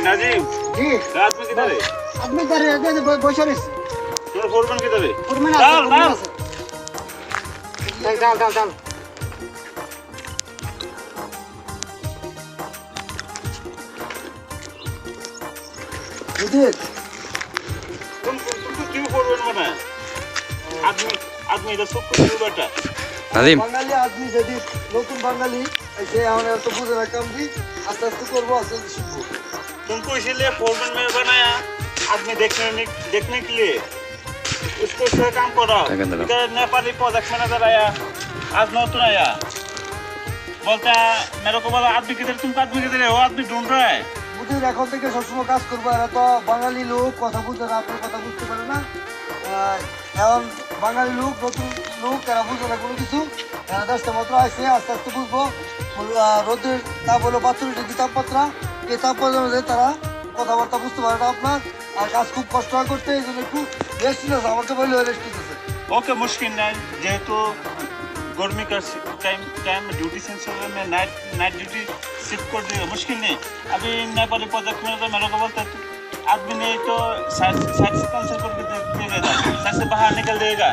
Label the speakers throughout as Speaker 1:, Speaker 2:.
Speaker 1: नाजिम जी रात में किधर है?
Speaker 2: आदमी इधर है, इधर बैठा है।
Speaker 1: तुम्हारा फोरमैन किधर है?
Speaker 2: फोरमैन डाल इधर
Speaker 1: तुमको क्यों फोरमैन बनाया? आदमी इधर सब कुछ क्यों बैठा?
Speaker 3: নাজিম
Speaker 2: বাঙালি আদমি যদি নতুন বাঙালি এসে আমরা তো বুঝে না কাম দি আস্তে আস্তে করবো আস্তে আস্তে শিখবো।
Speaker 1: तुमको इसीलिए फोरमैन में बनाया आदमी देखने के लिए उसको उसका काम करो। इधर नेपाली प्रोजेक्ट मैनेजर आया आज नौतन आया बोलता है मेरे को बोला आदमी किधर तुमको आदमी किधर है? वो आदमी ढूंढ रहा है।
Speaker 2: বুঝে এখন থেকে সবসময় কাজ করবো। এরা তো বাঙালি লোক কথা বুঝে না, আপনার কথা বুঝতে পারে না। এখন বাঙালি লোক নতুন লোক এরা বুঝে না কোনো কিছু। এরা দশটা মাত্র আসছে, আস্তে আস্তে বুঝবো। রোদের তাপ হলো 42 ডিগ্রি তাপমাত্রা, এই তাপমাত্রা অনুযায়ী তারা কথাবার্তা বুঝতে পারে না আপনার। আর কাজ খুব কষ্ট হয় করতে, এই জন্য একটু রেস্ট নিতেছে, আমাকে বললে রেস্ট নিতেছে।
Speaker 1: ओके मुश्किल नहीं जेहेतु गर्मी का टाइम ड्यूटी सेंसर में नाइट ड्यूटी शिफ्ट कर देगा मुश्किल नहीं। अभी नेपाली प्रोजेक्ट में तो मेरे को बोलता है आदमी ने तो साइड से कैंसिल करके दे देगा, साइड से बाहर निकल देगा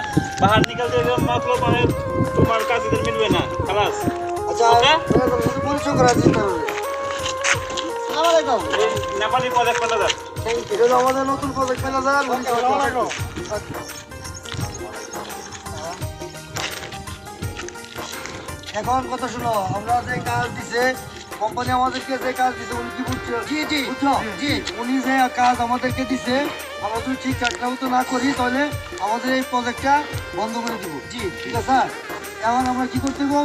Speaker 1: मतलब हमें तुम्हारे काज इधर मिलवे ना खलास।
Speaker 2: আচ্ছা পরিচয় করা চিন্তা করবে। সালাম আলাইকুম।
Speaker 1: Nepali project manager
Speaker 2: thank you. এটা আমাদের নতুন প্রজেক্ট ম্যানেজার। এখন কথা শুনো, আমরা যে কাজ দিছে কোম্পানি আমাদেরকে যে কাজ দিছে উনি কি বুঝছো? জি জি বুঝছো জি। উনি যে কাজ আমাদেরকে দিছে আমরা যদি ঠিকঠাক মতো না করি তাহলে আমাদের এই প্রজেক্টটা বন্ধ করে দিব। জি ঠিক আছে স্যার। এখন আমরা কি করতে হবে?